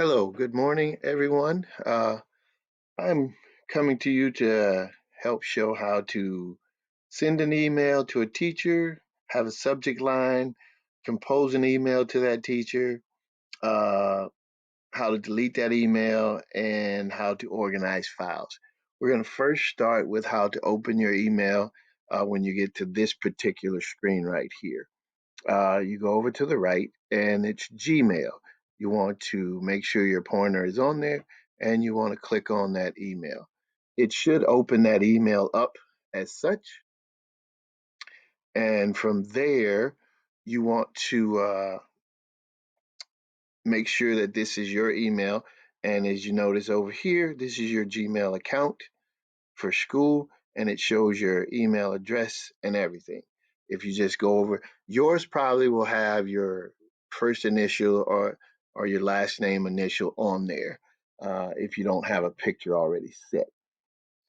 Hello, good morning, everyone. I'm coming to you to help show how to send an email to a teacher, have a subject line, compose an email to that teacher, uh, how to delete that email, and how to organize files. We're going to first start with how to open your email when you get to this particular screen right here. You go over to the right and it's Gmail. You want to make sure your pointer is on there and you want to click on that email. It should open that email up as such. And from there, you want to make sure that this is your email. And as you notice over here, this is your Gmail account for school, and it shows your email address and everything. If you just go over, yours probably will have your first initial or your last name initial on there if you don't have a picture already set.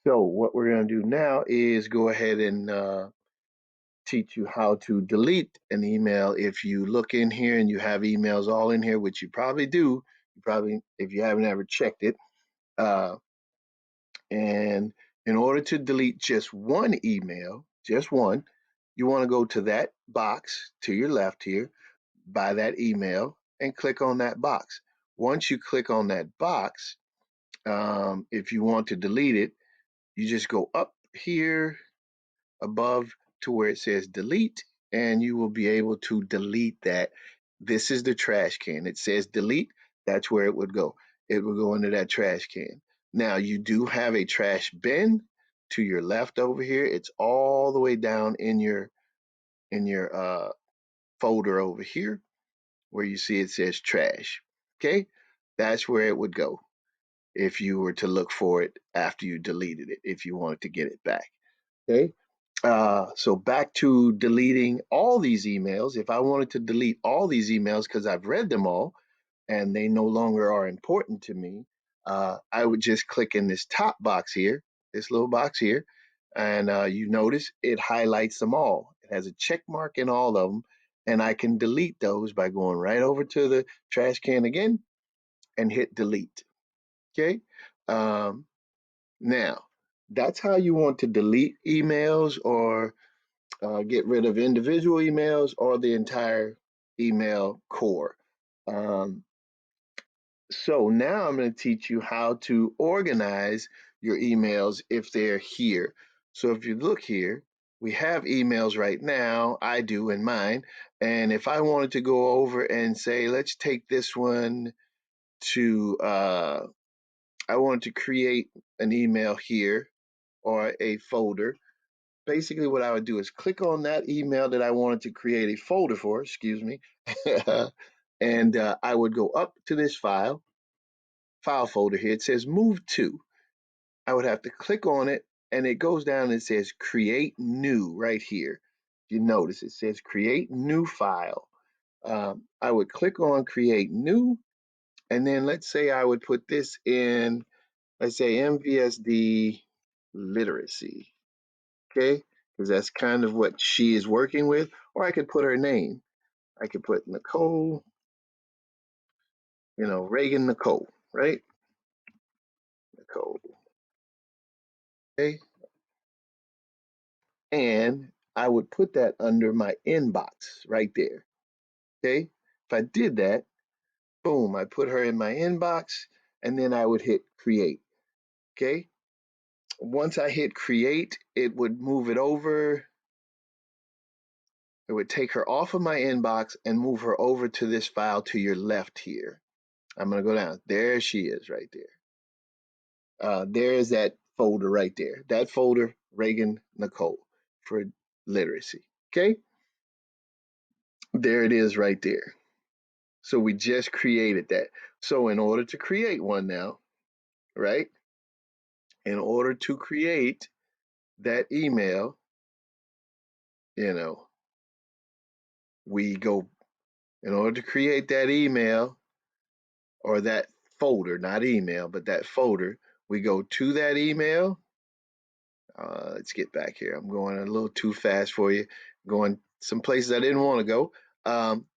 So what we're going to do now is go ahead and teach you how to delete an email. If you look in here and you have emails all in here, which you probably do, you probably, if you haven't ever checked it, uh, and in order to delete just one email, just one, you want to go to that box to your left here by that email and click on that box. Once you click on that box, if you want to delete it, you just go up here above to where it says delete, and you will be able to delete that. This is the trash can. It says delete, that's where it would go. It will go into that trash can. Now, you do have a trash bin to your left over here. It's all the way down in your folder over here where you see it says trash. Okay? That's where it would go if you were to look for it after you deleted it, if you wanted to get it back. Okay. So back to deleting all these emails. If I wanted to delete all these emails because I've read them all and they no longer are important to me, I would just click in this top box here, this little box here, and you notice it highlights them all. It has a check mark in all of them, and I can delete those by going right over to the trash can again and hit delete. Okay. Um, Now, that's how you want to delete emails or get rid of individual emails or the entire email core. Um, so now I'm going to teach you how to organize your emails if they're here. So if you look here, we have emails right now. I do in mine. And if I wanted to go over and say, let's take this one to, I want to create an email here or a folder. Basically what I would do is click on that email that I wanted to create a folder for, excuse me, and I would go up to this file folder here. It says move to. I would have to click on it and it goes down and it says create new right here. You notice it says create new file. I would click on create new, and then let's say I would put this in, let's say MVSD literacy. Okay, because that's kind of what she is working with. Or I could put her name. I could put Nicole, Reagan Nicole, right? Nicole. Okay, and I would put that under my inbox right there. Okay, if I did that, boom, I put her in my inbox, and then I would hit create. Okay, once I hit create, it would move it over. It would take her off of my inbox and move her over to this file to your left here. I'm going to go down. There she is right there. There is that folder right there. That folder, Reagan Nicole for literacy. Okay, there it is right there. So we just created that. So in order to create one now, right? In order to create that email, you know, we go, in order to create that email or that folder, not email, but that folder, we go to that email. Let's get back here. I'm going a little too fast for you, going some places I didn't want to go.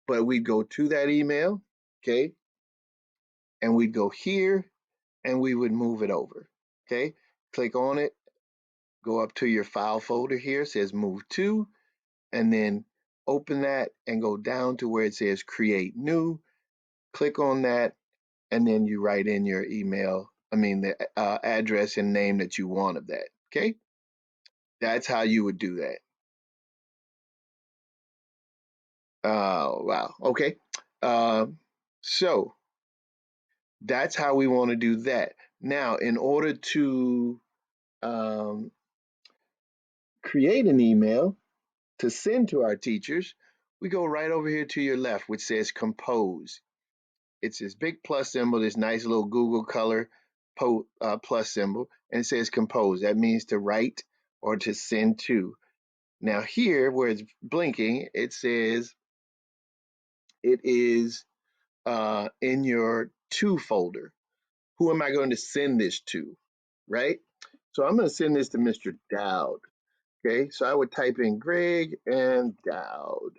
But we go to that email, okay? and we'd go here and we would move it over. Okay, click on it, go up to your file folder here, it says move to, and then open that and go down to where it says create new. Click on that, and then you write in your email, I mean, the address and name that you want of that. Okay, that's how you would do that. Wow. Okay. Um, so that's how we want to do that. Now, in order to um, create an email to send to our teachers, we go right over here to your left, which says compose. It's this big plus symbol, this nice little Google color plus symbol, and it says compose. That means to write or to send to. Now, here where it's blinking, it says it is in your to folder. Who am I going to send this to? Right? So I'm going to send this to Mr. Doud. Okay, so I would type in Greg and Doud.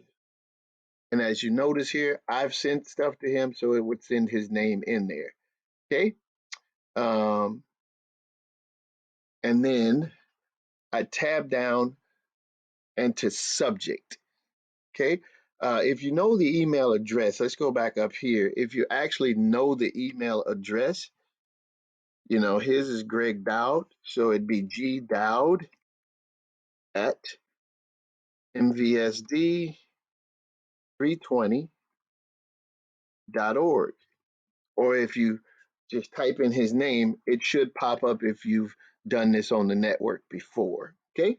And as you notice here, I've sent stuff to him, so it would send his name in there. Okay, um, and then I tab down and to subject. Okay, if you know the email address, let's go back up here. If you actually know the email address, you know, his is Greg Doud, so it'd be gdoud at mvsd320.org. Or if you just type in his name, it should pop up if you've done this on the network before. Okay.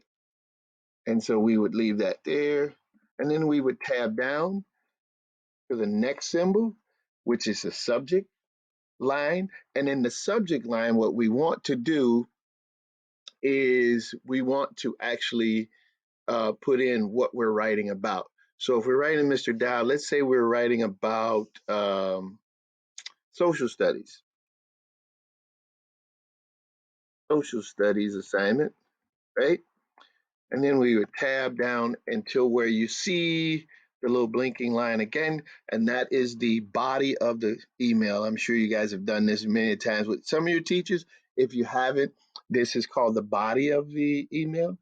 And so we would leave that there. And then we would tab down to the next symbol, which is the subject line. And in the subject line, what we want to do is we want to actually put in what we're writing about. So if we're writing Mr. Dow, let's say we're writing about social studies, social studies assignment, right? And then we would tab down until where you see the little blinking line again, and that is the body of the email. I'm sure you guys have done this many times with some of your teachers. If you haven't, this is called the body of the email.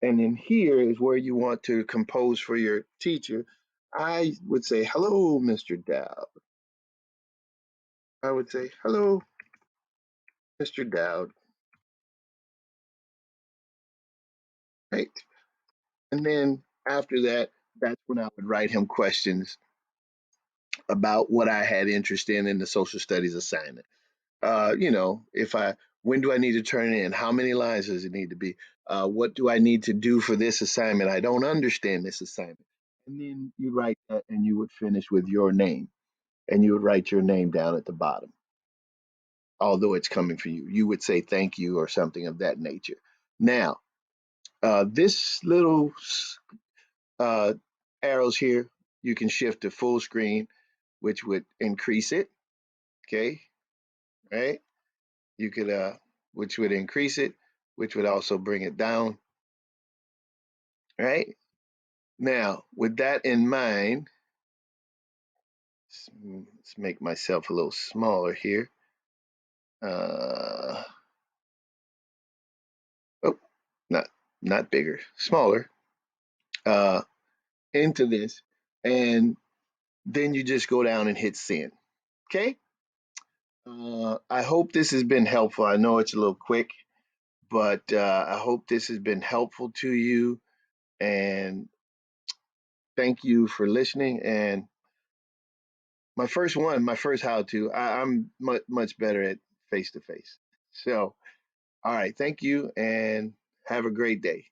And then here is where you want to compose for your teacher. I would say, hello, Mr. Dowd. I would say, hello, Mr. Dowd. Right. And then after that, that's when I would write him questions about what I had interest in the social studies assignment. You know, if I, when do I need to turn it in? How many lines does it need to be? What do I need to do for this assignment? I don't understand this assignment. And then you write that and you would finish with your name and you would write your name down at the bottom. Although it's coming from you, you would say thank you or something of that nature. Now, this little uh, arrows here, you can shift to full screen, which would increase it. Okay, right? You could, which would increase it, which would also bring it down. Right? Now, with that in mind, let's make myself a little smaller here. Uh, oh, not not bigger, smaller. Uh, into this, and then you just go down and hit send. Okay. I hope this has been helpful. I know it's a little quick, but I hope this has been helpful to you. And thank you for listening. And my first how to, I'm much better at face to face. So, all right. Thank you and have a great day.